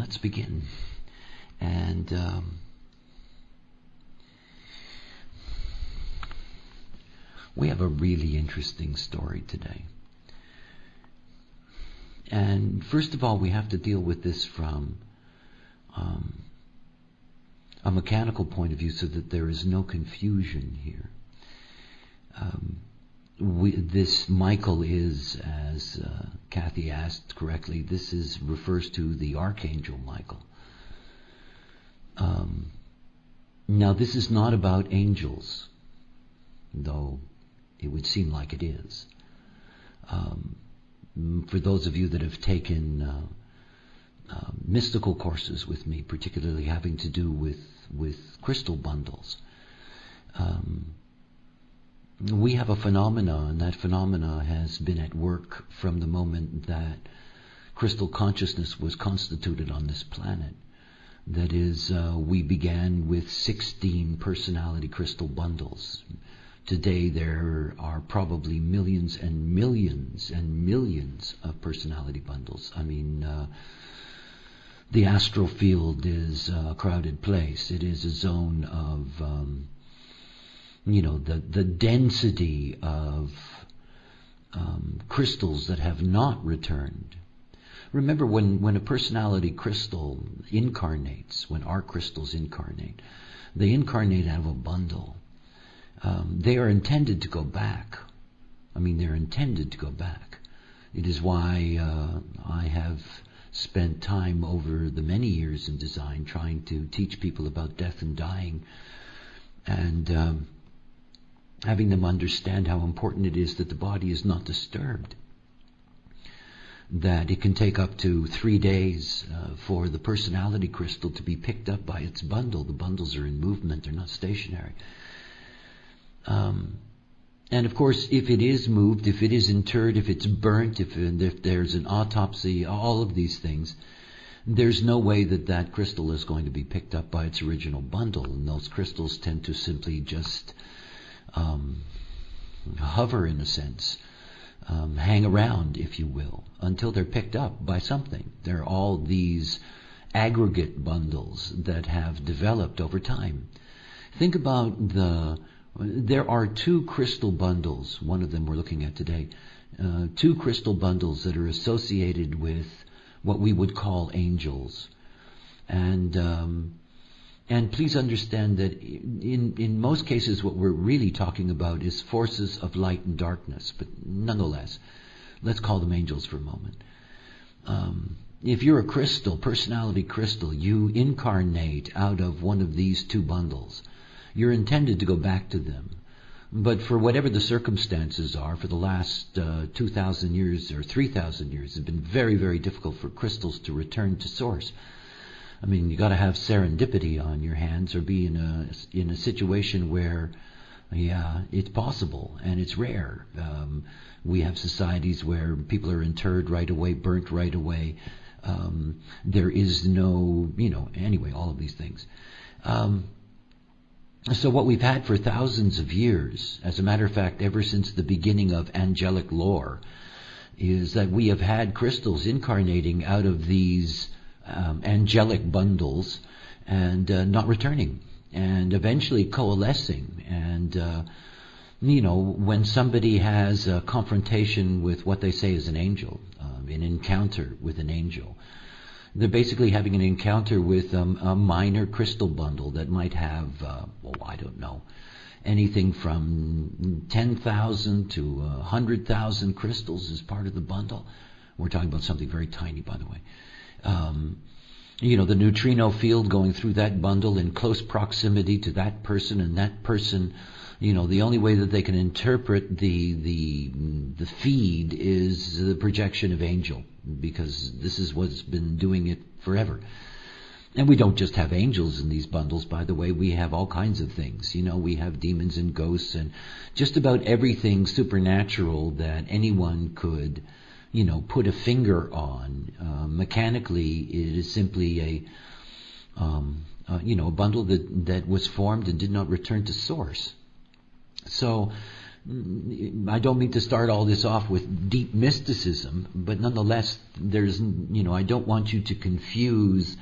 let's begin. And we have a really interesting story today. And first of all, we have to deal with this from a mechanical point of view so that there is no confusion here. This Michael is, as Kathy asked correctly, this refers to the Archangel Michael. Now, this is not about angels, though it would seem like it is. For those of you that have taken mystical courses with me, particularly having to do with crystal bundles, we have a phenomena, and that phenomena has been at work from the moment that crystal consciousness was constituted on this planet. That is, we began with 16 personality crystal bundles. Today there are probably millions and millions and millions of personality bundles. I mean, the astral field is a crowded place. It is a zone of, the density of crystals that have not returned. Remember, when a personality crystal incarnates, when our crystals incarnate, they incarnate out of a bundle. They are intended to go back. I mean, they're intended to go back. It is why I have spent time over the many years in design trying to teach people about death and dying, and having them understand how important it is that the body is not disturbed. That it can take up to 3 days for the personality crystal to be picked up by its bundle. The bundles are in movement, they're not stationary. And of course, if it is moved, if it is interred, if it's burnt, if there's an autopsy, all of these things, there's no way that crystal is going to be picked up by its original bundle. And those crystals tend to simply just hover, in a sense, hang around, if you will, until they're picked up by something. There are all these aggregate bundles that have developed over time. Think about there are 2 crystal bundles, one of them we're looking at today, 2 crystal bundles that are associated with what we would call angels. And please understand that in most cases what we're really talking about is forces of light and darkness, but nonetheless, let's call them angels for a moment. If you're a crystal, personality crystal, you incarnate out of one of these 2 bundles. You're intended to go back to them. But for whatever the circumstances are, for the last 2,000 years or 3,000 years, it's been very, very difficult for crystals to return to source. I mean, you got to have serendipity on your hands, or be in a situation where, it's possible and it's rare. We have societies where people are interred right away, burnt right away. There is no, anyway, all of these things. So what we've had for thousands of years, as a matter of fact, ever since the beginning of angelic lore, is that we have had crystals incarnating out of these angelic bundles and not returning, and eventually coalescing. And, when somebody has a confrontation with what they say is an angel, an encounter with an angel, they're basically having an encounter with a minor crystal bundle that might have, I don't know, anything from 10,000 to 100,000 crystals as part of the bundle. We're talking about something very tiny, by the way. The neutrino field going through that bundle in close proximity to that person, and that person, the only way that they can interpret the feed is the projection of angel, because this is what's been doing it forever. And we don't just have angels in these bundles, by the way. We have all kinds of things. We have demons and ghosts and just about everything supernatural that anyone could, put a finger on. Mechanically, it is simply a bundle that was formed and did not return to source. So I don't mean to start all this off with deep mysticism, but nonetheless, I don't want you to confuse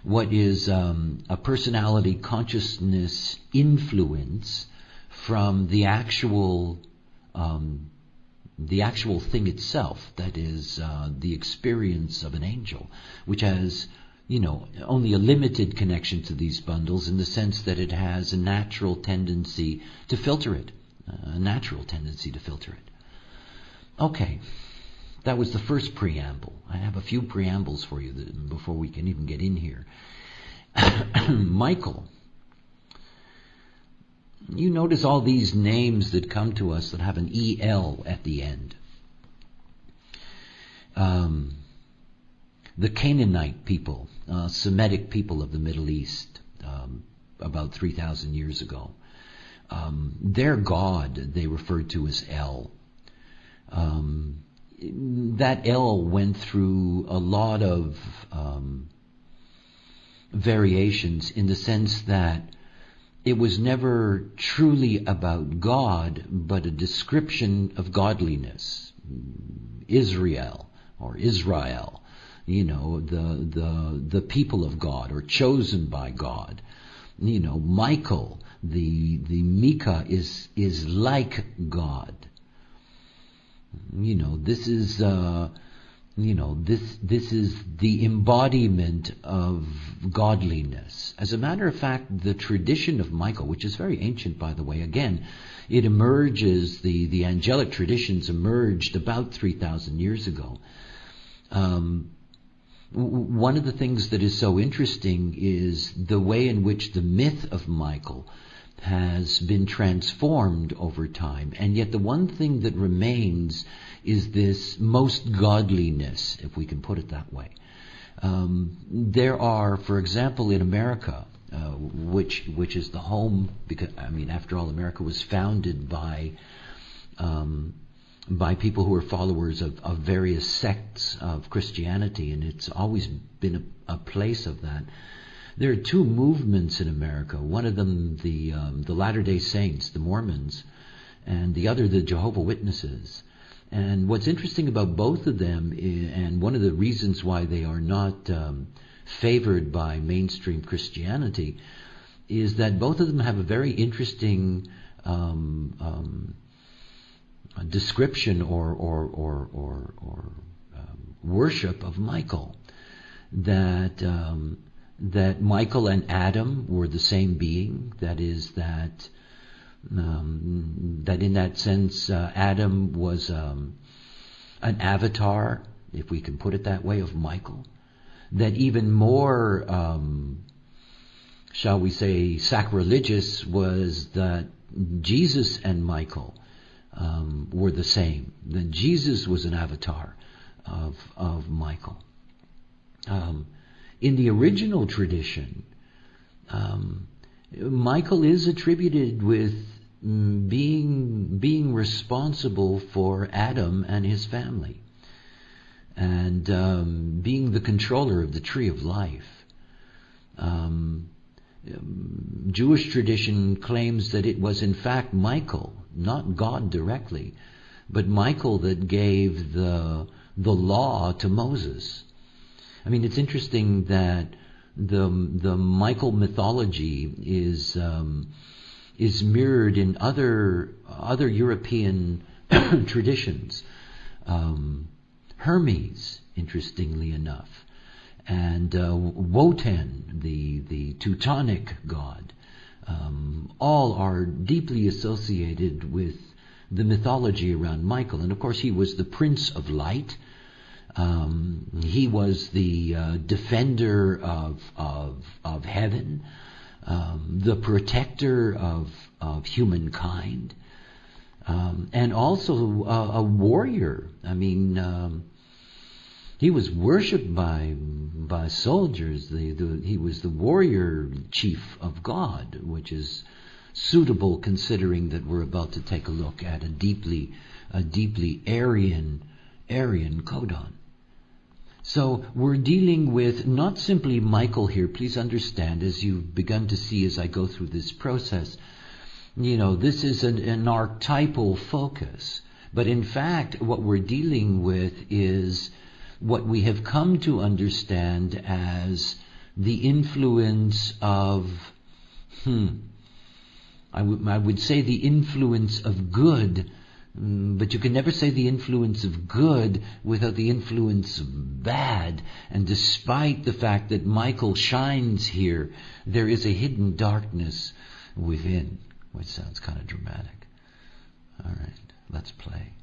what is a personality consciousness influence from the actual thing itself, that is the experience of an angel, which has only a limited connection to these bundles in the sense that it has a natural tendency to filter it. Okay, that was the first preamble. I have a few preambles for you before we can even get in here. Michael. You notice all these names that come to us that have an EL at the end. The Canaanite people, Semitic people of the Middle East, about 3,000 years ago. Their god they referred to as El. That El went through a lot of variations in the sense that it was never truly about God, but a description of godliness. Israel, the people of God, or chosen by God. Michael, the Mika is like God. This is this is the embodiment of godliness. As a matter of fact, the tradition of Michael, which is very ancient, by the way, again, it emerges, the angelic traditions emerged about 3,000 years ago. One of the things that is so interesting is the way in which the myth of Michael has been transformed over time, and yet the one thing that remains is this most godliness, if we can put it that way. There are, for example, in America, which is the home, because after all, America was founded by people who are followers of various sects of Christianity, and it's always been a place of that. There are two movements in America. One of them, the Latter-day Saints, the Mormons, and the other, the Jehovah's Witnesses. And what's interesting about both of them, and one of the reasons why they are not favored by mainstream Christianity, is that both of them have a very interesting description or worship of Michael. That Michael and Adam were the same being. That is that in that sense Adam was an avatar, if we can put it that way, of Michael. That even more, shall we say, sacrilegious was that Jesus and Michael were the same. That Jesus was an avatar of Michael. In the original tradition, Michael is attributed with being responsible for Adam and his family, and being the controller of the tree of life. Jewish tradition claims that it was in fact Michael, not God directly, but Michael that gave the law to Moses. It's interesting that the Michael mythology is mirrored in other European traditions. Hermes, interestingly enough, and Wotan, the Teutonic god, all are deeply associated with the mythology around Michael. And of course, he was the Prince of Light. He was the defender of heaven, the protector of humankind, and also a warrior. He was worshipped by soldiers. He was the warrior chief of God, which is suitable considering that we're about to take a look at a deeply Aryan codon. So we're dealing with not simply Michael here. Please understand, as you've begun to see as I go through this process, This is an archetypal focus. But in fact, what we're dealing with is what we have come to understand as the influence of, I would say the influence of good, but you can never say the influence of good without the influence of bad. And despite the fact that Michael shines here, there is a hidden darkness within, which sounds kind of dramatic. All right, let's play.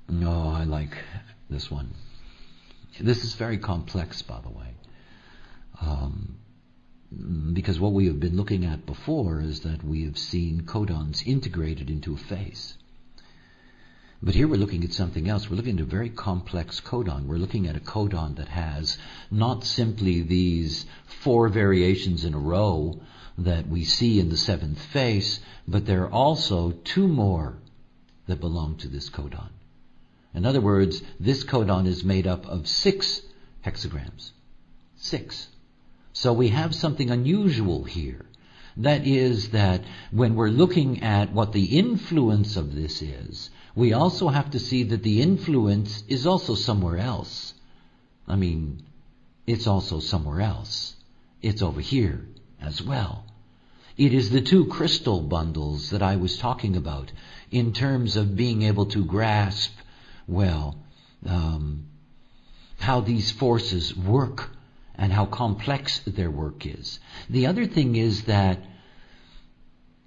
No, I like this one. This is very complex, by the way. Because what we have been looking at before is that we have seen codons integrated into a face. But here we're looking at something else. We're looking at a very complex codon. We're looking at a codon that has not simply these 4 variations in a row that we see in the 7th face, but there are also 2 more that belong to this codon. In other words, this codon is made up of 6 hexagrams. 6. So we have something unusual here. That is that when we're looking at what the influence of this is, we also have to see that the influence is also somewhere else. It's also somewhere else. It's over here as well. It is the 2 crystal bundles that I was talking about in terms of being able to grasp, how these forces work and how complex their work is. The other thing is that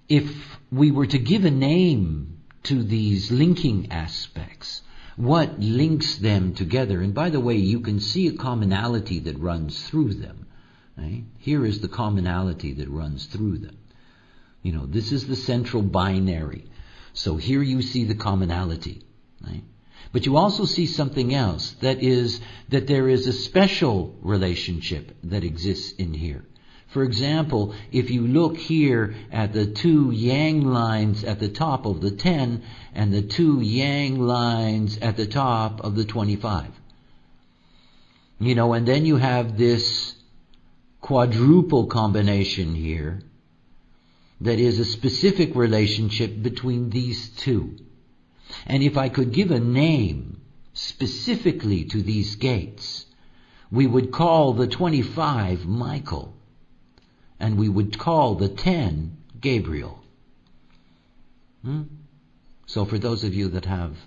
if we were to give a name to these linking aspects, what links them together? And by the way, you can see a commonality that runs through them. Right? Here is the commonality that runs through them. This is the central binary. So here you see the commonality. Right? But you also see something else, that is that there is a special relationship that exists in here. For example, if you look here at the 2 yang lines at the top of the 10 and the 2 yang lines at the top of the 25. And then you have this quadruple combination here that is a specific relationship between these 2. And if I could give a name specifically to these gates, we would call the 25 Michael, and we would call the 10 Gabriel. So for those of you that have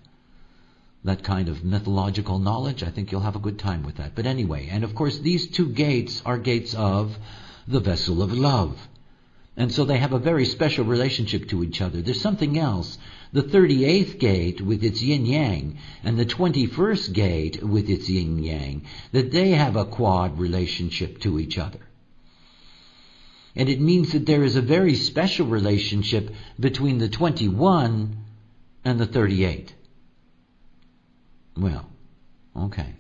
that kind of mythological knowledge, I think you'll have a good time with that. But anyway, and of course these 2 gates are gates of the vessel of love. And so they have a very special relationship to each other. There's something else. The 38th gate with its yin-yang and the 21st gate with its yin-yang, that they have a quad relationship to each other. And it means that there is a very special relationship between the 21 and the 38. Well, okay.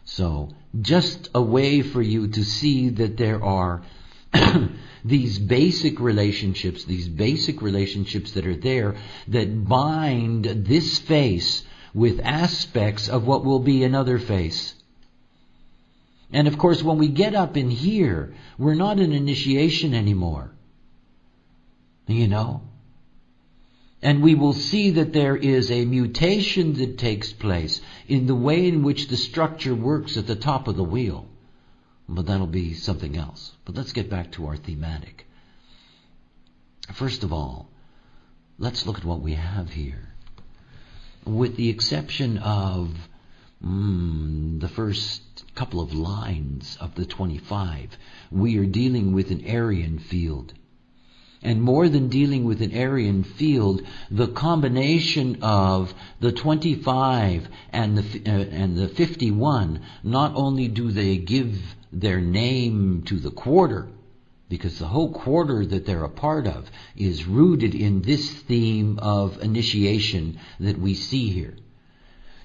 So just a way for you to see that there are these basic relationships that are there that bind this face with aspects of what will be another face. And of course, when we get up in here, we're not in initiation anymore. And we will see that there is a mutation that takes place in the way in which the structure works at the top of the wheel. But that'll be something else. But let's get back to our thematic. First of all, let's look at what we have here. With the exception of the first couple of lines of the 25, we are dealing with an Aryan field. And more than dealing with an Aryan field, the combination of the 25 and the 51, not only do they give their name to the quarter, because the whole quarter that they're a part of is rooted in this theme of initiation that we see here.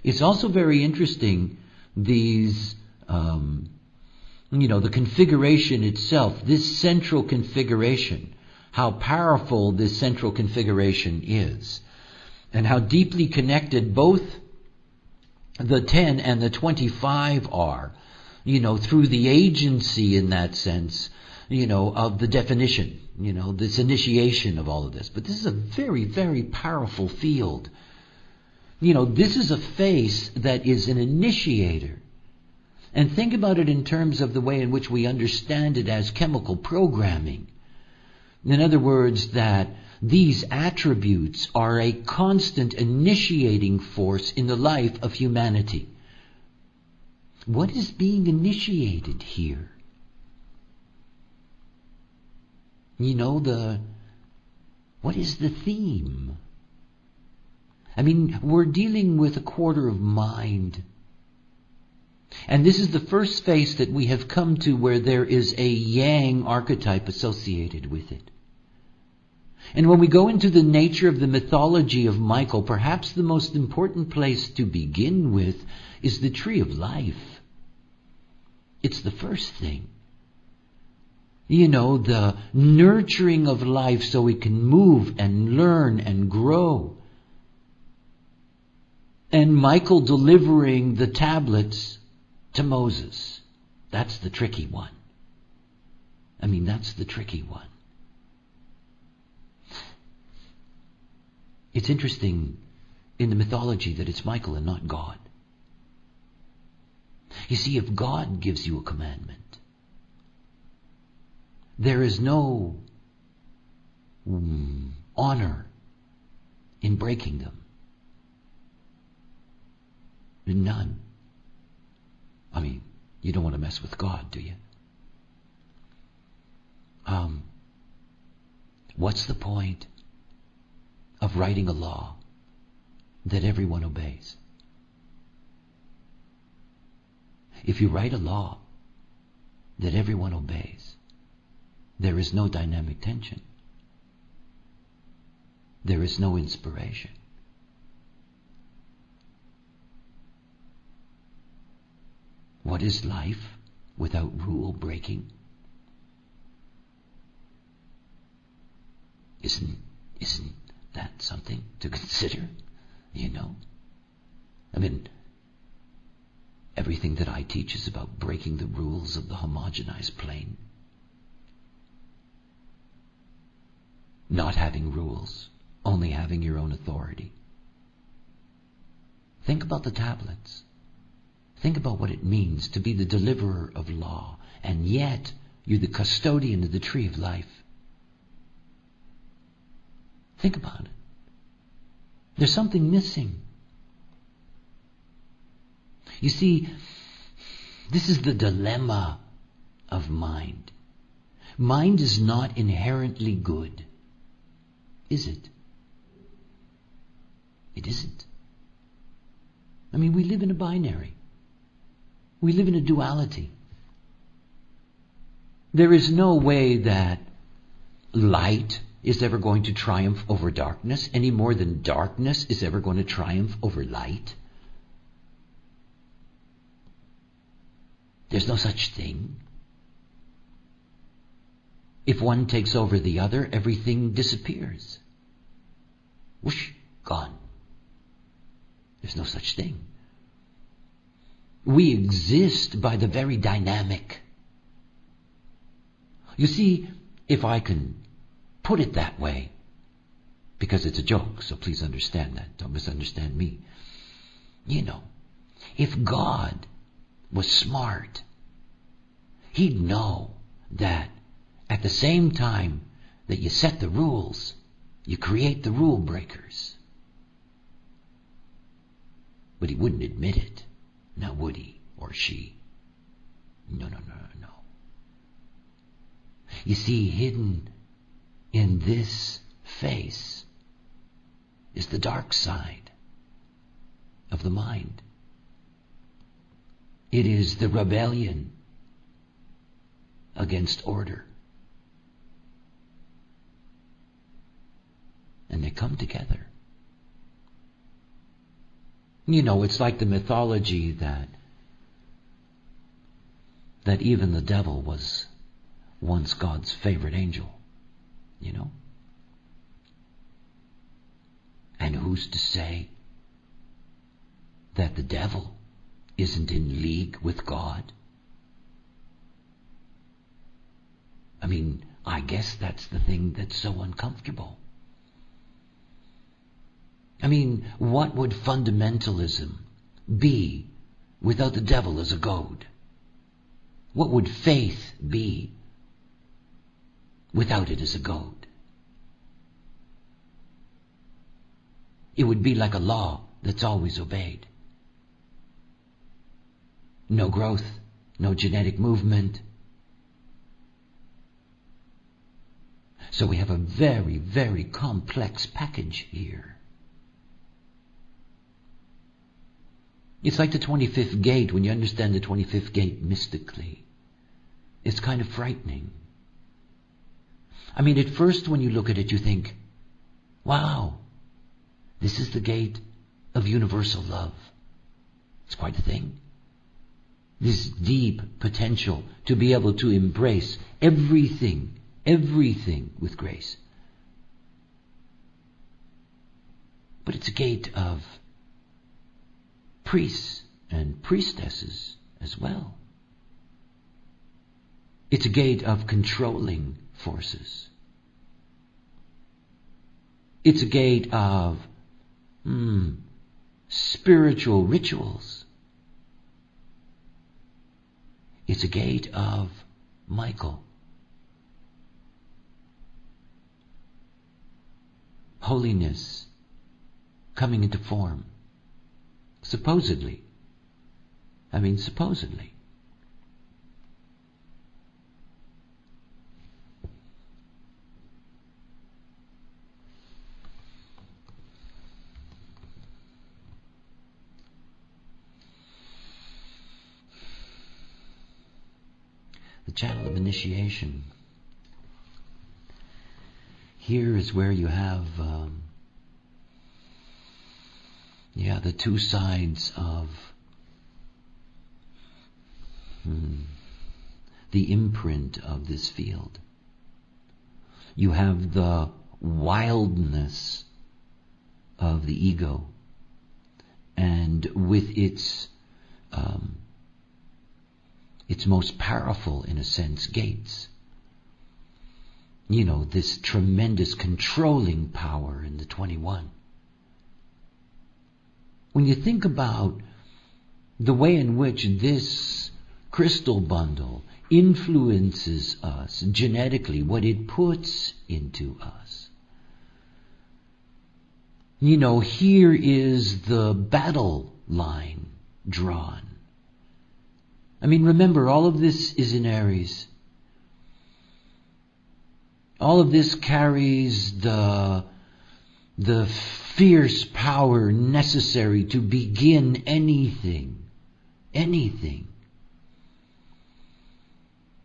It's also very interesting, these, the configuration itself, this central configuration, how powerful this central configuration is, and how deeply connected both the 10 and the 25 are, through the agency in that sense, of the definition, this initiation of all of this. But this is a very, very powerful field. This is a face that is an initiator. And think about it in terms of the way in which we understand it as chemical programming. In other words, that these attributes are a constant initiating force in the life of humanity. What is being initiated here? What is the theme? We're dealing with a quarter of mind. And this is the first face that we have come to where there is a yang archetype associated with it. And when we go into the nature of the mythology of Michael, perhaps the most important place to begin with is the tree of life. It's the first thing. The nurturing of life so it can move and learn and grow. And Michael delivering the tablets to Moses. That's the tricky one. That's the tricky one. It's interesting in the mythology that it's Michael and not God. You see, if God gives you a commandment, there is no honor in breaking them. None. You don't want to mess with God, do you? What's the point of writing a law that everyone obeys? If you write a law that everyone obeys, there is no dynamic tension. There is no inspiration. What is life without rule breaking? Isn't that something to consider? Everything that I teach is about breaking the rules of the homogenized plane. Not having rules, only having your own authority. Think about the tablets. Think about what it means to be the deliverer of law, and yet you're the custodian of the tree of life. Think about it. There's something missing. You see, this is the dilemma of mind. Mind is not inherently good, is it? It isn't. We live in a binary. We live in a duality. There is no way that light is ever going to triumph over darkness any more than darkness is ever going to triumph over light. There's no such thing. If one takes over the other, everything disappears. Whoosh, gone. There's no such thing. We exist by the very dynamic. You see, if I can put it that way, because it's a joke, so please understand that. Don't misunderstand me. If God was smart, He'd know that at the same time that you set the rules, you create the rule breakers. But He wouldn't admit it. Now would he or she? No. You see, hidden in this face is the dark side of the mind. It is the rebellion against order. And they come together. It's like the mythology that even the devil was once God's favorite angel. And who's to say that the devil isn't in league with God? I mean, I guess that's the thing that's so uncomfortable. I mean, what would fundamentalism be without the devil as a goad? What would faith be without it as a goad? It would be like a law that's always obeyed. No growth, no genetic movement. So we have a very, very complex package here. It's like the 25th gate, when you understand the 25th gate mystically. It's kind of frightening. I mean, at first when you look at it, you think, wow, this is the gate of universal love. It's quite a thing. This deep potential to be able to embrace everything with grace. But it's a gate of priests and priestesses as well. It's a gate of controlling forces. It's a gate of spiritual rituals. It's a gate of Michael. Holiness coming into form. Supposedly. I mean, supposedly. The channel of initiation. Here is where you have the two sides of the imprint of this field. You have the wildness of the ego, and with its most powerful, in a sense, gates. You know, this tremendous controlling power in the 21. When you think about the way in which this crystal bundle influences us genetically, what it puts into us. You know, here is the battle line drawn. I mean, remember, all of this is in Aries. All of this carries the fierce power necessary to begin anything. Anything.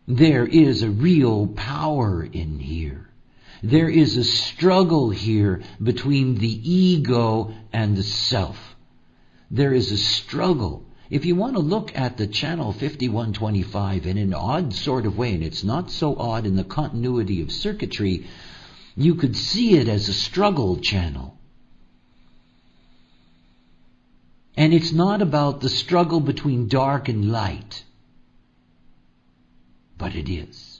There is a real power in here. There is a struggle here between the ego and the self. There is a struggle. If you want to look at the channel 5125 in an odd sort of way, and it's not so odd in the continuity of circuitry, you could see it as a struggle channel. And it's not about the struggle between dark and light, but it is.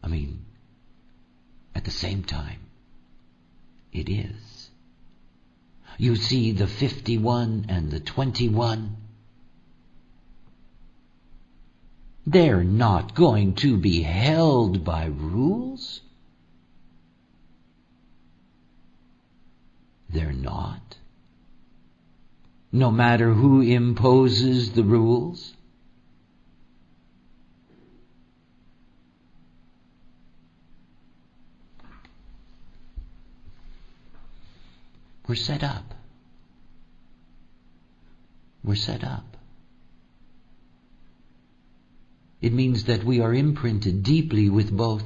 I mean, at the same time, it is. You see the 51 and the 21. They're not going to be held by rules. They're not. No matter who imposes the rules. We're set up. We're set up. It means that we are imprinted deeply with both.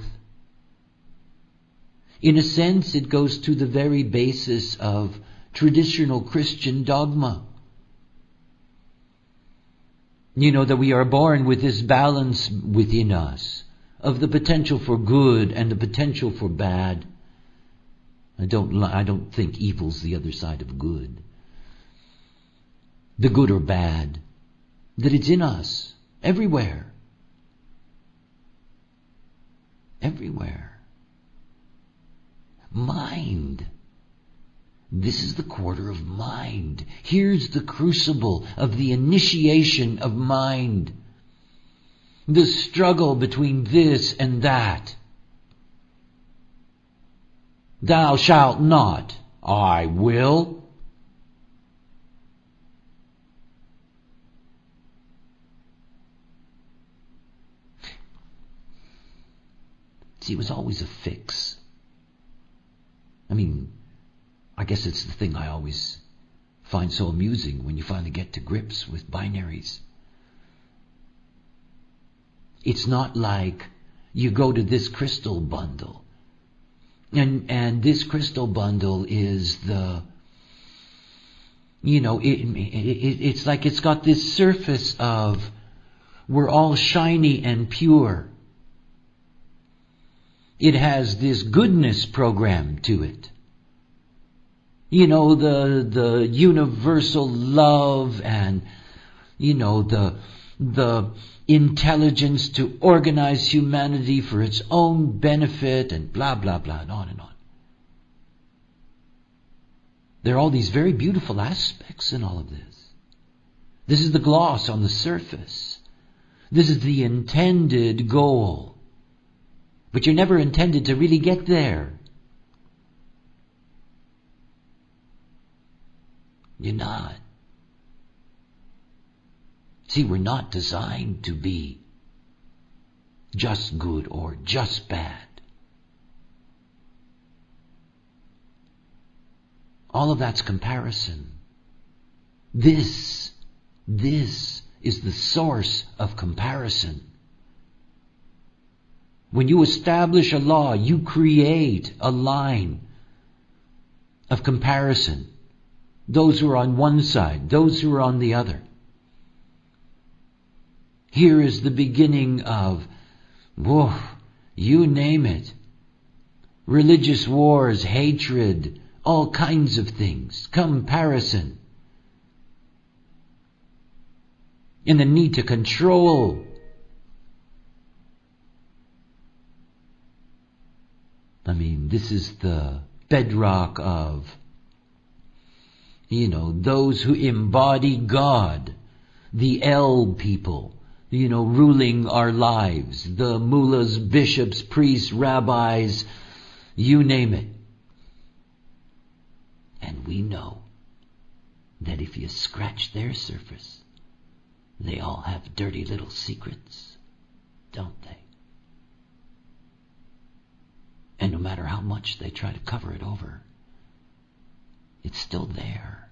In a sense, it goes to the very basis of traditional Christian dogma. You know, that we are born with this balance within us of the potential for good and the potential for bad. I don't think evil's the other side of good. the good or bad, that it's in us, everywhere. Everywhere. Mind. This is the quarter of mind. Here's the crucible of the initiation of mind. The struggle between this and that. Thou shalt not. I will. See, it was always a fix. I guess it's the thing I always find so amusing when you finally get to grips with binaries. It's not like you go to this crystal bundle, and this crystal bundle is it's like it's got this surface of we're all shiny and pure. It has this goodness program to it. The universal love and, the intelligence to organize humanity for its own benefit and blah, blah, blah, and on and on. There are all these very beautiful aspects in all of this. This is the gloss on the surface. This is the intended goal. But you're never intended to really get there. You're not. See, we're not designed to be just good or just bad. All of that's comparison. This is the source of comparison. When you establish a law, you create a line of comparison. Those who are on one side, those who are on the other. Here is the beginning of, you name it. Religious wars, hatred, all kinds of things. Comparison. And the need to control. This is the bedrock of, those who embody God, the El people, ruling our lives, the mullahs, bishops, priests, rabbis, you name it. And we know that if you scratch their surface, they all have dirty little secrets, don't they? And no matter how much they try to cover it over, it's still there.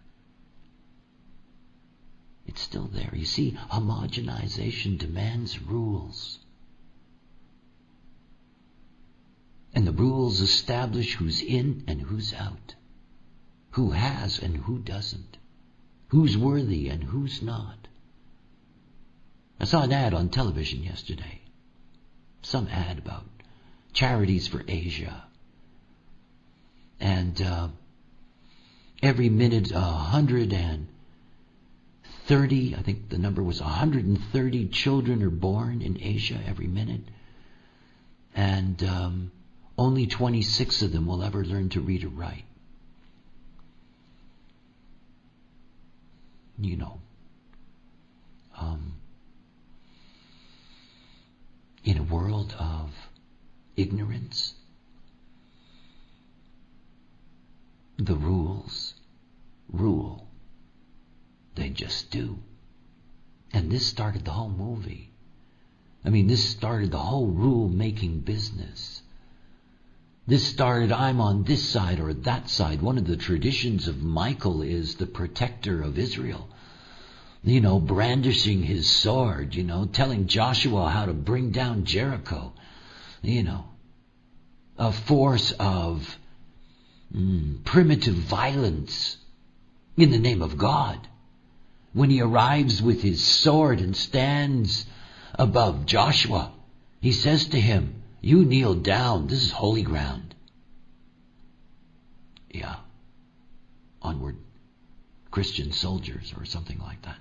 It's still there. You see, homogenization demands rules. And the rules establish who's in and who's out. Who has and who doesn't. Who's worthy and who's not. I saw an ad on television yesterday. Some ad about charities for Asia. And every minute 130, I think the number was 130 children are born in Asia every minute. And only 26 of them will ever learn to read or write. In a world of ignorance, the rules rule. They just do. And this started the whole movie. This started the whole rule-making business. This started, I'm on this side or that side. One of the traditions of Michael is the protector of Israel. Brandishing his sword, telling Joshua how to bring down Jericho. A force of primitive violence in the name of God. When he arrives with his sword and stands above Joshua, he says to him, you kneel down, this is holy ground. Yeah, onward. Christian soldiers or something like that.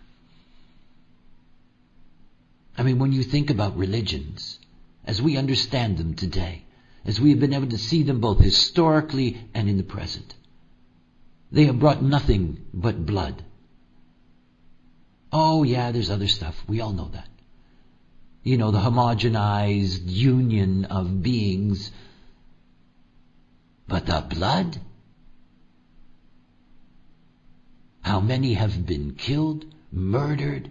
I mean, when you think about religions, as we understand them today, as we have been able to see them both historically and in the present, they have brought nothing but blood. Oh yeah, there's other stuff. We all know that. You know, the homogenized union of beings. But the blood? How many have been killed, murdered,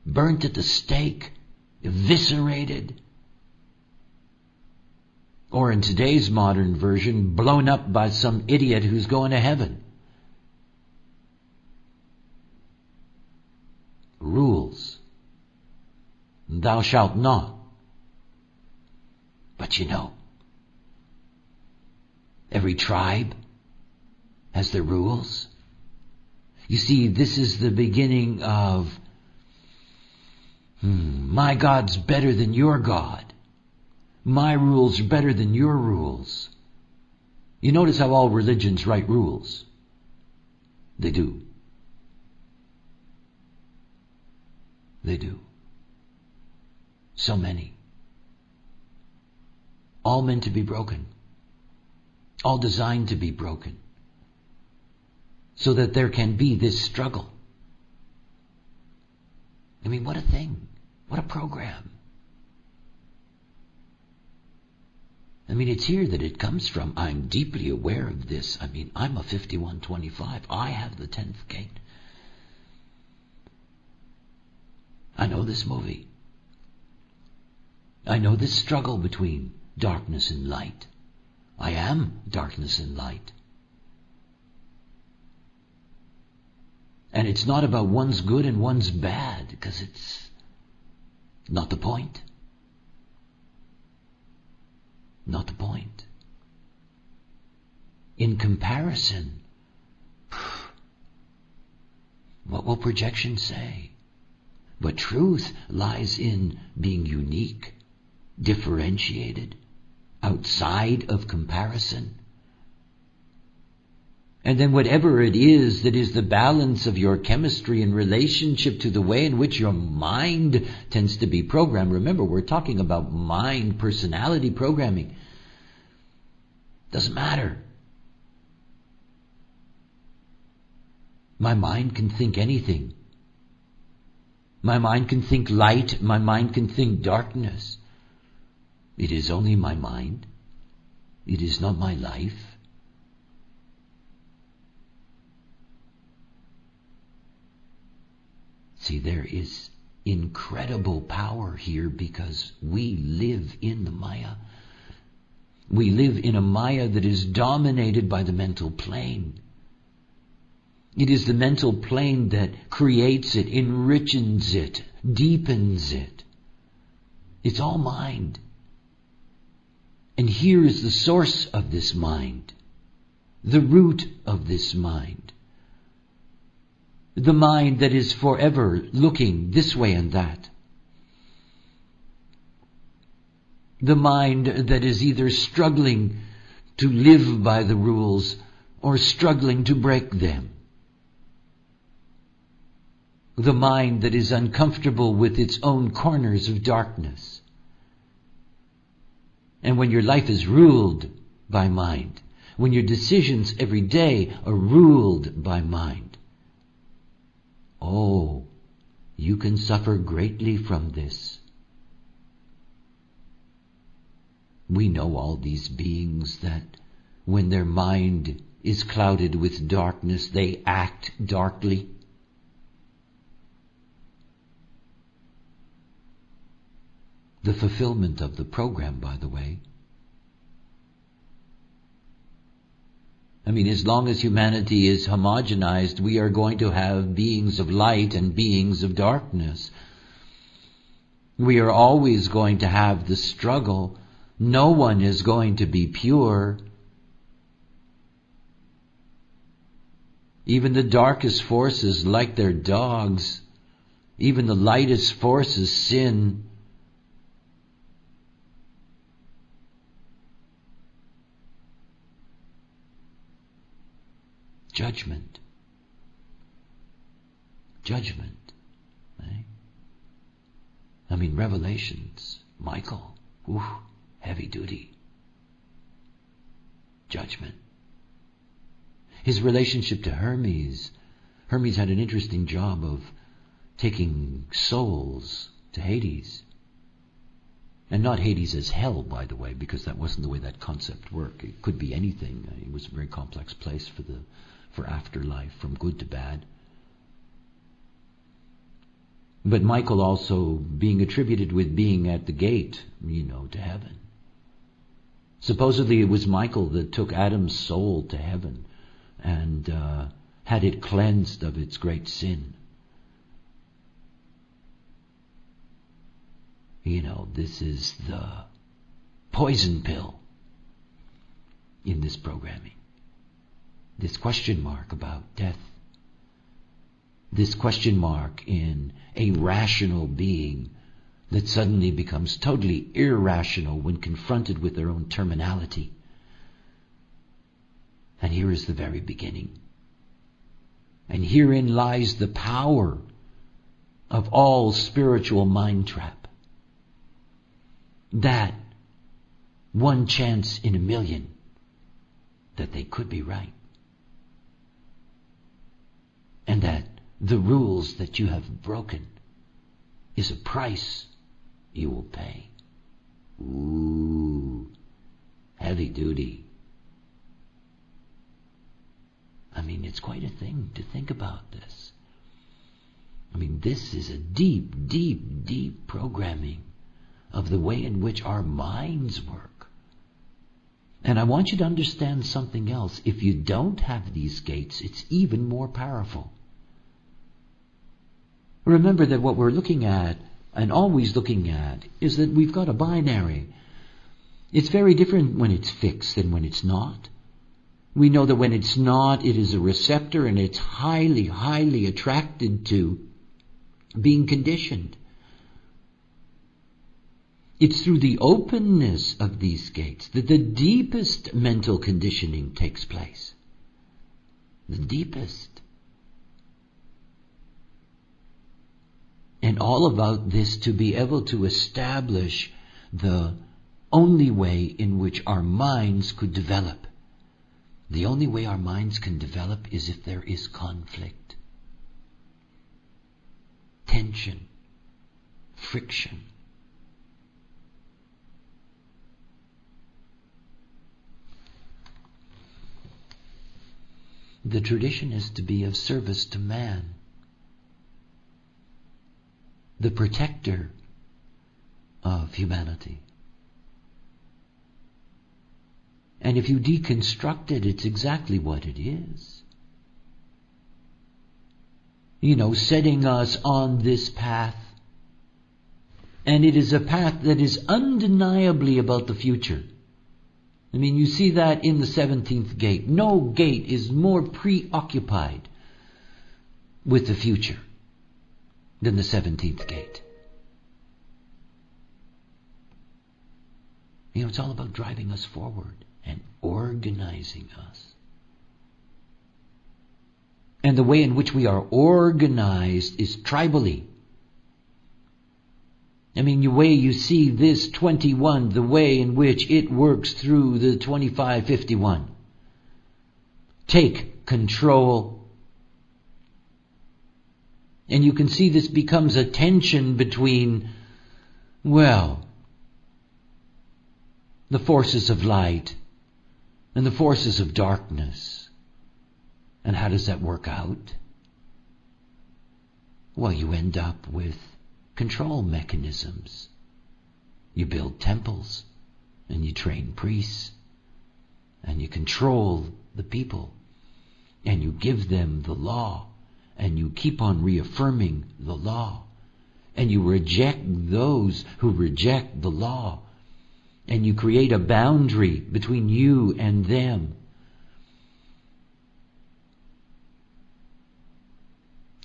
burnt at the stake, eviscerated? Or in today's modern version, blown up by some idiot who's going to heaven. Rules. Thou shalt not. But you know, every tribe has their rules. You see, this is the beginning of, my God's better than your God. My rules are better than your rules. You notice how all religions write rules. They do. They do. So many. All meant to be broken. All designed to be broken. So that there can be this struggle. I mean, what a thing. What a program. I mean, it's here that it comes from. I'm deeply aware of this. I mean, I'm a 5125. I have the 10th gate. I know this movie. I know this struggle between darkness and light. I am darkness and light. And it's not about one's good and one's bad, because it's not the point. Not the point. In comparison, what will projection say? But truth lies in being unique, differentiated, outside of comparison. And then whatever it is that is the balance of your chemistry in relationship to the way in which your mind tends to be programmed. Remember, we're talking about mind personality programming. Doesn't matter. My mind can think anything. My mind can think light. My mind can think darkness. It is only my mind. It is not my life. See, there is incredible power here because we live in the Maya. We live in a Maya that is dominated by the mental plane. It is the mental plane that creates it, enriches it, deepens it. It's all mind. And here is the source of this mind, the root of this mind. The mind that is forever looking this way and that. The mind that is either struggling to live by the rules or struggling to break them. The mind that is uncomfortable with its own corners of darkness. And when your life is ruled by mind, when your decisions every day are ruled by mind, oh, you can suffer greatly from this. We know all these beings that when their mind is clouded with darkness, they act darkly. The fulfillment of the program, by the way. I mean, as long as humanity is homogenized, we are going to have beings of light and beings of darkness. We are always going to have the struggle. No one is going to be pure. Even the darkest forces, like their dogs, even the lightest forces sin. Judgment. judgment. Eh? I mean, Revelations, Michael, heavy duty. Judgment. His relationship to Hermes had an interesting job of taking souls to Hades. And not Hades as hell, by the way, because that wasn't the way that concept worked. It could be anything. It was a very complex place for afterlife, from good to bad. But Michael also being attributed with being at the gate, to heaven. Supposedly it was Michael that took Adam's soul to heaven and had it cleansed of its great sin. This is the poison pill in this programming. This question mark about death. This question mark in a rational being that suddenly becomes totally irrational when confronted with their own terminality. And here is the very beginning. And herein lies the power of all spiritual mind trap. That one chance in a million that they could be right. And that the rules that you have broken is a price you will pay. Ooh, heavy duty. I mean, it's quite a thing to think about this. I mean, this is a deep, deep, deep programming of the way in which our minds work. And I want you to understand something else. If you don't have these gates, it's even more powerful. Remember that what we're looking at, and always looking at, is that we've got a binary. It's very different when it's fixed than when it's not. We know that when it's not, it is a receptor and it's highly, highly attracted to being conditioned. It's through the openness of these gates that the deepest mental conditioning takes place. The deepest. And all about this to be able to establish the only way in which our minds could develop. The only way our minds can develop is if there is conflict, tension, friction. The tradition is to be of service to man, the protector of humanity. And if you deconstruct it, it's exactly what it is. Setting us on this path. And it is a path that is undeniably about the future. I mean, you see that in the 17th gate. No gate is more preoccupied with the future than the 17th gate. It's all about driving us forward and organizing us. And the way in which we are organized is tribally. I mean, the way you see this 21, the way in which it works through the 2551. Take control. And you can see this becomes a tension between, the forces of light and the forces of darkness. And how does that work out? Well, you end up with control mechanisms. You build temples and you train priests and you control the people and you give them the law and you keep on reaffirming the law and you reject those who reject the law and you create a boundary between you and them.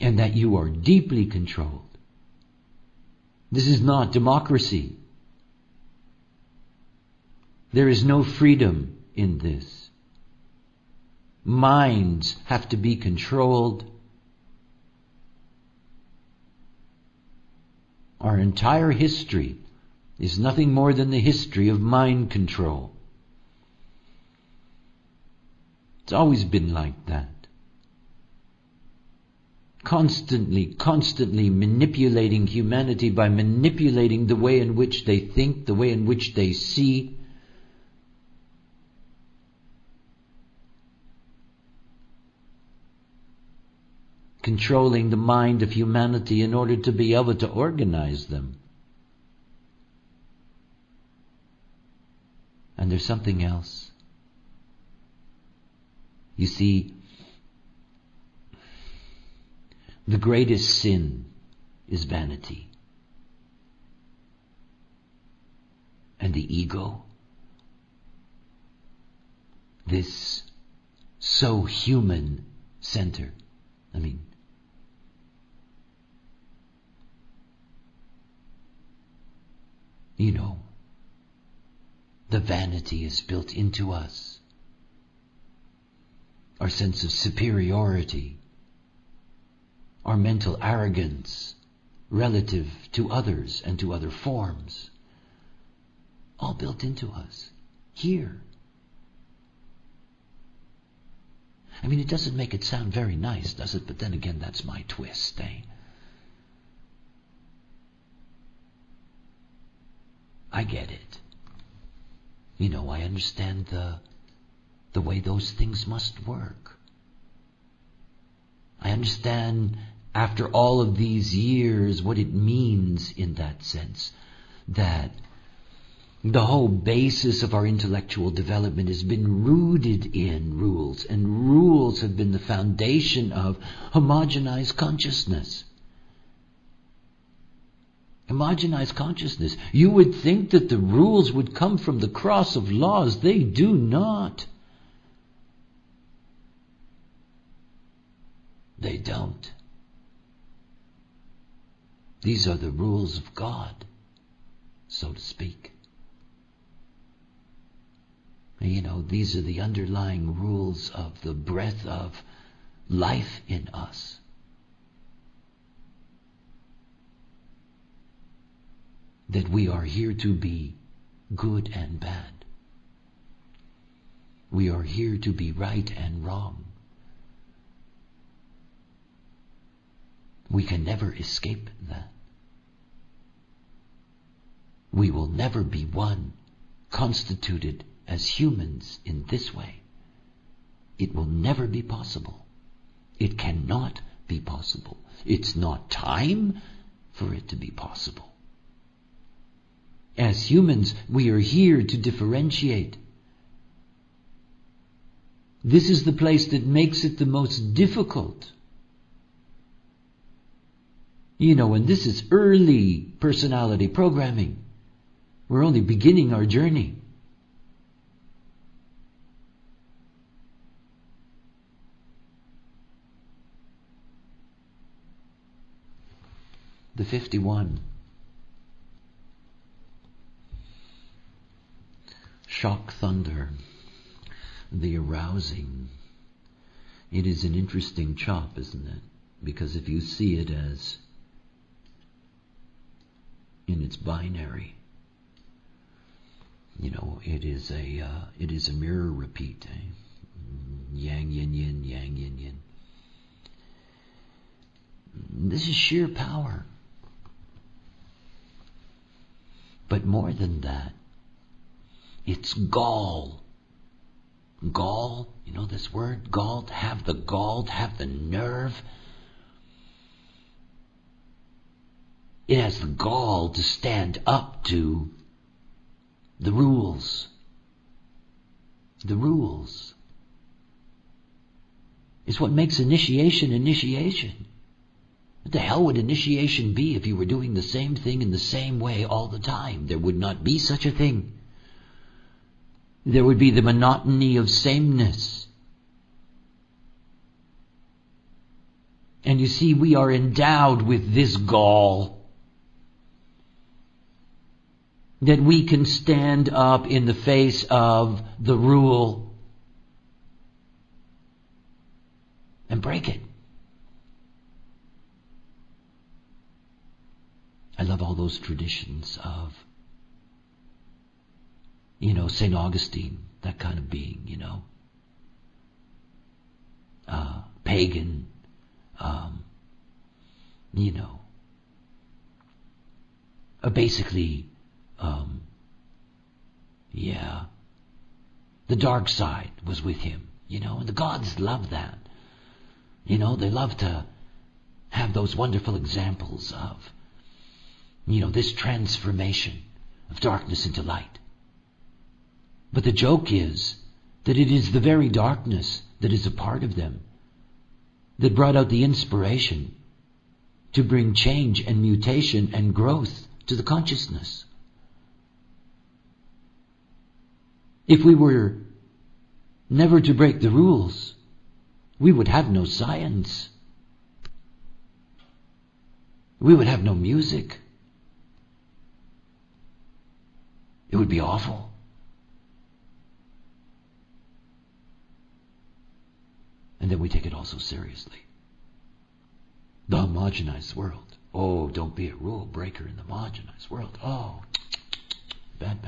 And that you are deeply controlled. This is not democracy. There is no freedom in this. Minds have to be controlled. Our entire history is nothing more than the history of mind control. It's always been like that. Constantly manipulating humanity by manipulating the way in which they think, the way in which they see. Controlling the mind of humanity in order to be able to organize them. And there's something else. You see, the greatest sin is vanity. And the ego, this so human center. The vanity is built into us. Our sense of superiority, our mental arrogance relative to others and to other forms, all built into us here. It doesn't make it sound very nice, does it? But then again, that's my twist, eh? I get it. I understand the way those things must work. I understand, after all of these years, what it means in that sense, that the whole basis of our intellectual development has been rooted in rules, and rules have been the foundation of homogenized consciousness. Homogenized consciousness. You would think that the rules would come from the cross of laws. They do not. They don't. These are the rules of God, so to speak. These are the underlying rules of the breath of life in us. That we are here to be good and bad. We are here to be right and wrong. We can never escape that. We will never be one, constituted as humans in this way. It will never be possible. It cannot be possible. It's not time for it to be possible. As humans, we are here to differentiate. This is the place that makes it the most difficult. And this is early personality programming. We're only beginning our journey. The 51. Shock thunder, the arousing. It is an interesting chop, isn't it? Because if you see it as in its binary, it is a mirror repeat. Yang yin yin, yang yin yin. This is sheer power. But more than that, it's gall. Gall, this word, gall, to have the nerve. It has the gall to stand up to the rules. The rules is what makes initiation. What the hell would initiation be if you were doing the same thing in the same way all the time? There would not be such a thing. There would be the monotony of sameness. And you see, we are endowed with this gall, that we can stand up in the face of the rule and break it. I love all those traditions of, St. Augustine, that kind of being, pagan, basically, the dark side was with him, and the gods love that. They love to have those wonderful examples of, this transformation of darkness into light. But the joke is that it is the very darkness that is a part of them that brought out the inspiration to bring change and mutation and growth to the consciousness. If we were never to break the rules, we would have no science. We would have no music. It would be awful. And then we take it all so seriously. The homogenized world. Oh, don't be a rule breaker in the homogenized world. Oh, bad.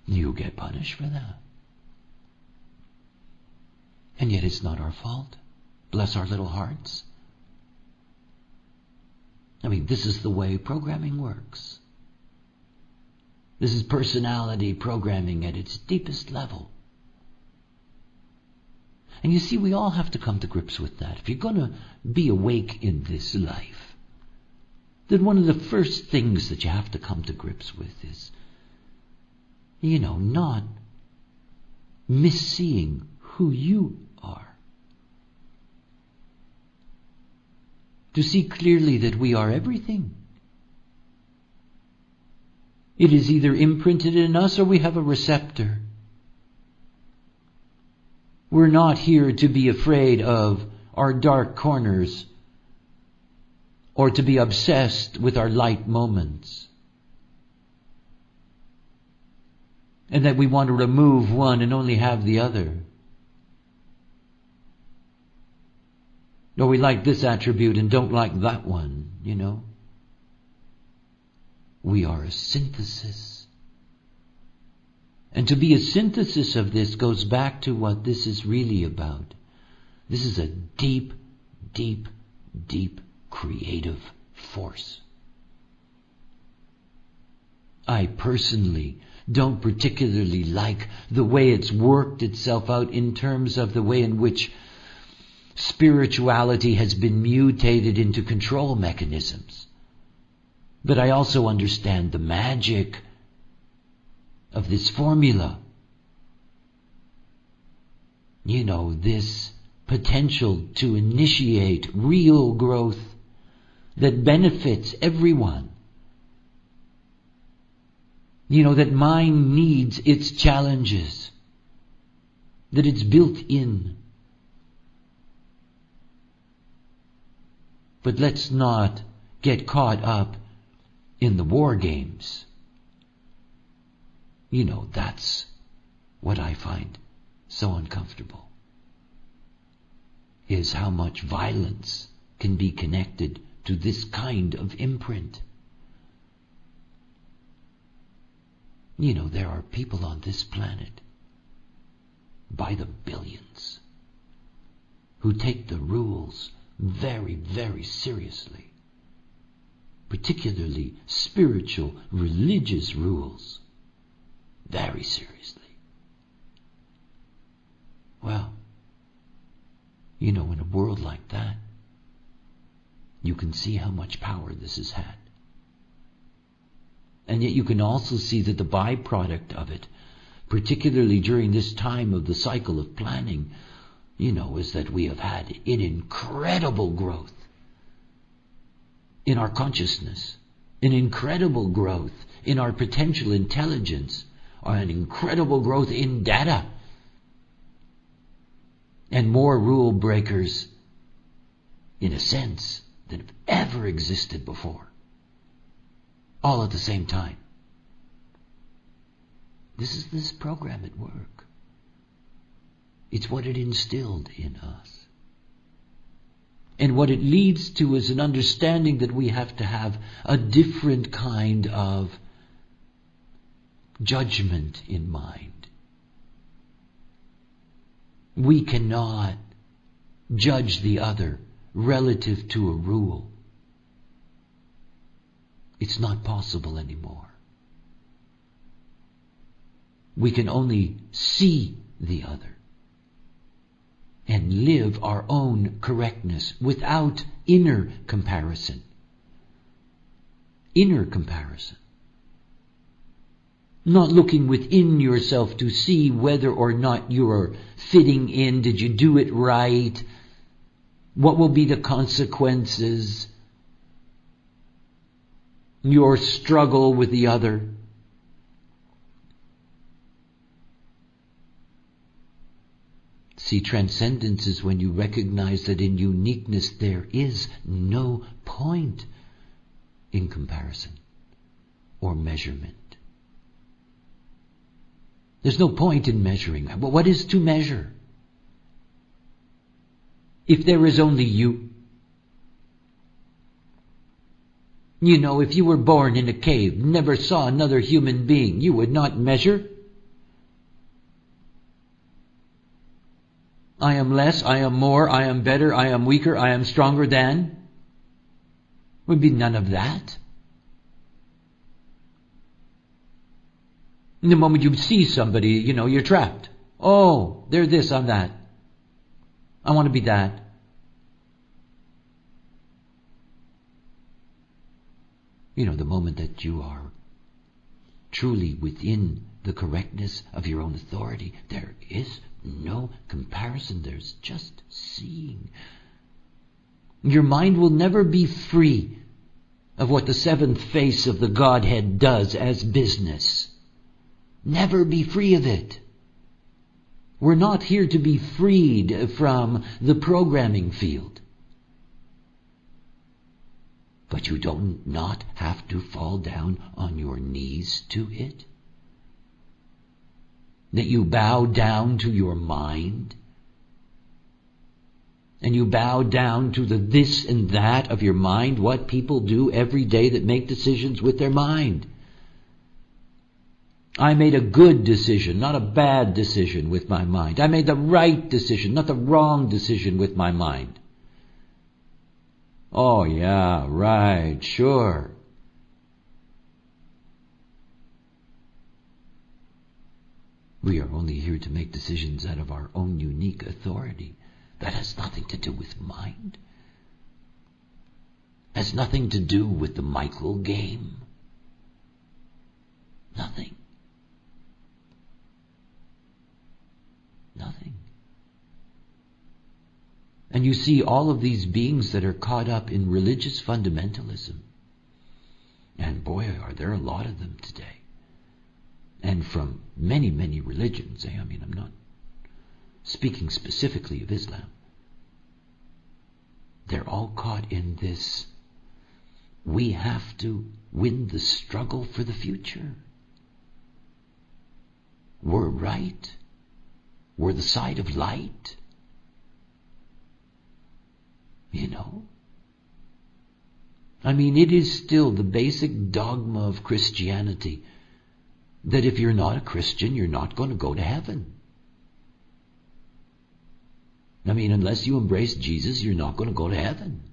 You get punished for that. And yet it's not our fault. Bless our little hearts. This is the way programming works. This is personality programming at its deepest level. And you see, we all have to come to grips with that. If you're going to be awake in this life, then one of the first things that you have to come to grips with is, not misseeing who you are. To see clearly that we are everything. It is either imprinted in us or we have a receptor. We're not here to be afraid of our dark corners or to be obsessed with our light moments. And that we want to remove one and only have the other. Or we like this attribute and don't like that one, We are a synthesis. And to be a synthesis of this goes back to what this is really about. This is a deep, deep, deep creative force. I personally don't particularly like the way it's worked itself out in terms of the way in which spirituality has been mutated into control mechanisms. But I also understand the magic of this formula. This potential to initiate real growth that benefits everyone. That mind needs its challenges, that it's built in. But let's not get caught up in the war games. That's what I find so uncomfortable, is how much violence can be connected to this kind of imprint. There are people on this planet, by the billions, who take the rules very, very seriously, particularly spiritual, religious rules, very seriously. Well, in a world like that, you can see how much power this has had. And yet you can also see that the byproduct of it, particularly during this time of the cycle of planning, is that we have had an incredible growth in our consciousness, an incredible growth in our potential intelligence, or an incredible growth in data, and more rule breakers, in a sense, than have ever existed before. All at the same time. This is this program at work. It's what it instilled in us. And what it leads to is an understanding that we have to have a different kind of judgment in mind. We cannot judge the other relative to a rule. It's not possible anymore. We can only see the other and live our own correctness without inner comparison. Inner comparison. Not looking within yourself to see whether or not you're fitting in. Did you do it right? What will be the consequences? Your struggle with the other. See, transcendence is when you recognize that in uniqueness there is no point in comparison or measurement. There's no point in measuring. But what is to measure? If there is only you. You know, if you were born in a cave, never saw another human being, you would not measure. I am less, I am more, I am better, I am weaker, I am stronger than. Would be none of that. In the moment you see somebody, you're trapped. Oh, they're this, I'm that. I want to be that. The moment that you are truly within the correctness of your own authority, there is no comparison. There's just seeing. Your mind will never be free of what the seventh face of the Godhead does as business. Never be free of it. We're not here to be freed from the programming field. But you do not have to fall down on your knees to it. That you bow down to your mind. And you bow down to the this and that of your mind, what people do every day that make decisions with their mind. I made a good decision, not a bad decision with my mind. I made the right decision, not the wrong decision with my mind. Oh yeah, right, sure. We are only here to make decisions out of our own unique authority. That has nothing to do with mind. Has nothing to do with the Michael game. Nothing. Nothing. And you see all of these beings that are caught up in religious fundamentalism. And boy, are there a lot of them today. And from many, many religions. I'm not speaking specifically of Islam. They're all caught in this. We have to win the struggle for the future. We're right. We're the side of light. It is still the basic dogma of Christianity that if you're not a Christian, you're not going to go to heaven. Unless you embrace Jesus, you're not going to go to heaven.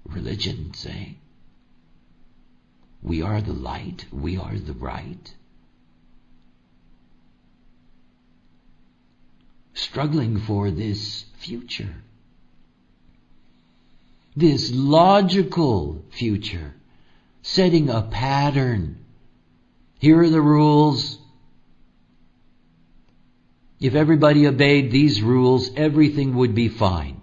Religion saying, we are the light, we are the right. Struggling for this future. This logical future. Setting a pattern. Here are the rules. If everybody obeyed these rules, everything would be fine.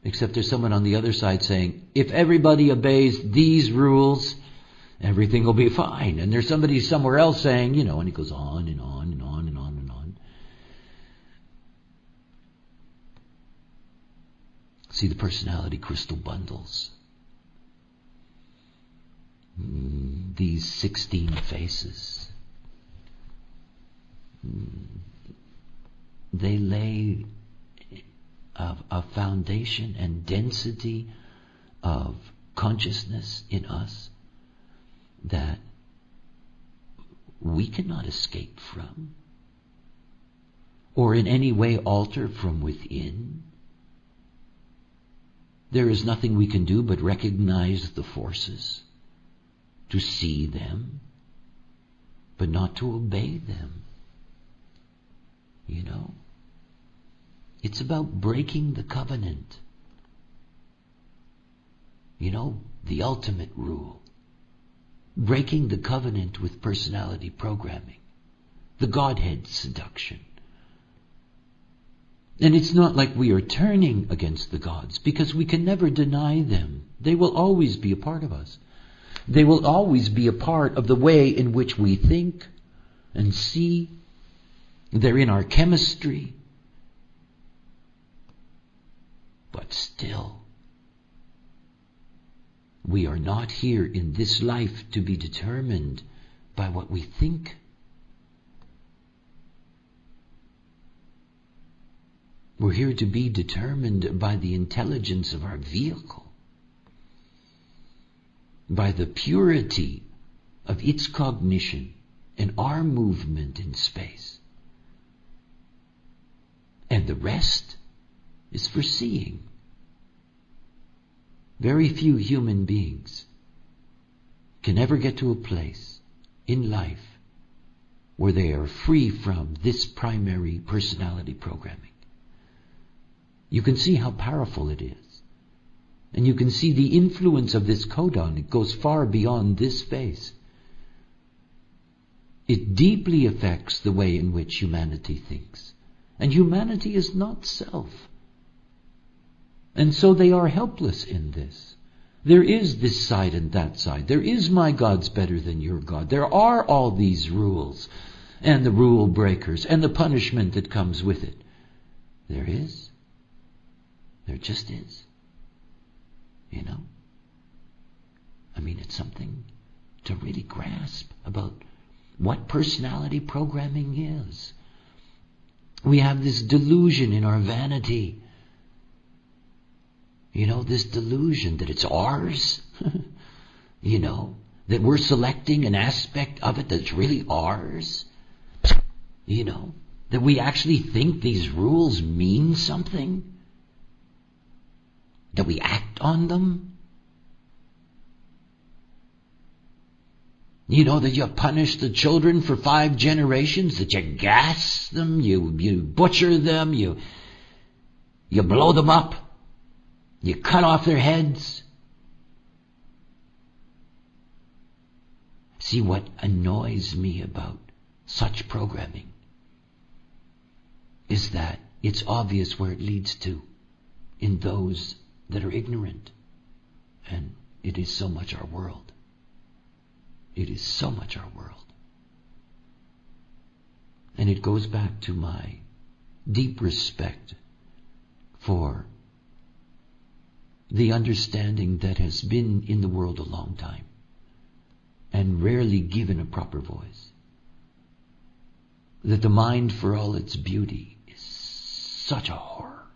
Except there's someone on the other side saying, if everybody obeys these rules, everything will be fine. And there's somebody somewhere else saying, and it goes on and on and on and on and on. See the personality crystal bundles. These 16 faces. they lay a foundation and density of consciousness in us that we cannot escape from or in any way alter from within. There is nothing we can do but recognize the forces, to see them, but not to obey them. You know? It's about breaking the covenant. You know, the ultimate rule. Breaking the covenant with personality programming. The Godhead seduction. And it's not like we are turning against the gods, because we can never deny them. They will always be a part of us. They will always be a part of the way in which we think and see. They're in our chemistry. But still, we are not here in this life to be determined by what we think. We're here to be determined by the intelligence of our vehicle, by the purity of its cognition and our movement in space. And the rest is for seeing. Very few human beings can ever get to a place in life where they are free from this primary personality programming. You can see how powerful it is. And you can see the influence of this codon. It goes far beyond this phase. It deeply affects the way in which humanity thinks. And humanity is not self. And so they are helpless in this. There is this side and that side. There is my God's better than your God. There are all these rules and the rule breakers and the punishment that comes with it. There is. There just is. You know? I mean, it's something to really grasp about what personality programming is. We have this delusion in our vanity. You know, this delusion that it's ours. You know, that we're selecting an aspect of it that's really ours. You know, that we actually think these rules mean something. That we act on them. You know, that you punish the children for 5 generations, that you gas them, you butcher them, you blow them up, you cut off their heads. See, what annoys me about such programming is that it's obvious where it leads to in those that are ignorant. And it is so much our world. It is so much our world. And it goes back to my deep respect for the understanding that has been in the world a long time and rarely given a proper voice. That the mind, for all its beauty, is such a horror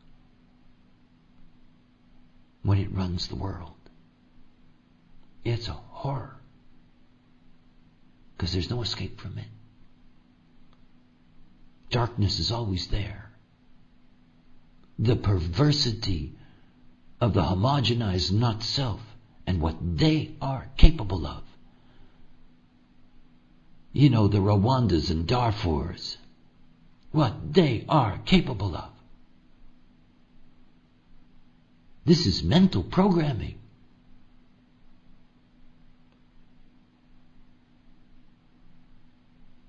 when it runs the world. It's a horror. Because there's no escape from it. Darkness is always there. The perversity of the homogenized not-self and what they are capable of. You know, the Rwandas and Darfurs. What they are capable of. This is mental programming.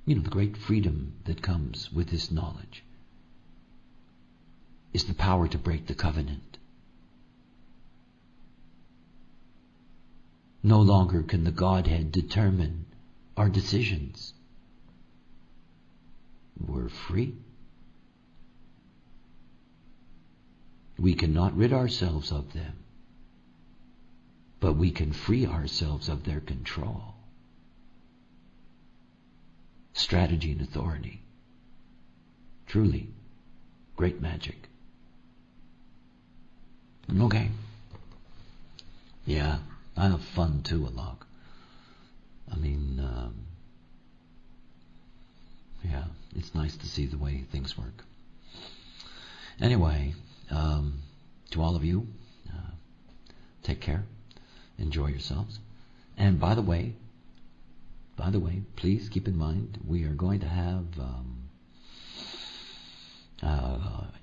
You know, the great freedom that comes with this knowledge is the power to break the covenant. No longer can the Godhead determine our decisions. We're free. We cannot rid ourselves of them, but we can free ourselves of their control. Strategy and authority. Truly, Great magic. Okay. Yeah, I have fun too, along. I mean, yeah, it's nice to see the way things work. Anyway, to all of you, take care, enjoy yourselves. And by the way, please keep in mind we are going to have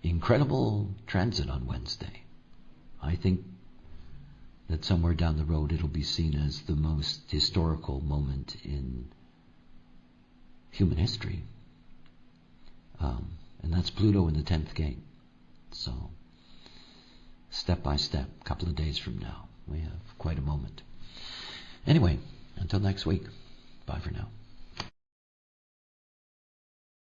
incredible transit on Wednesday. I think that somewhere down the road it'll be seen as the most historical moment in human history. And that's Pluto in the 10th gate. So, step by step, a couple of days from now, we have quite a moment. Anyway, until next week, bye for now.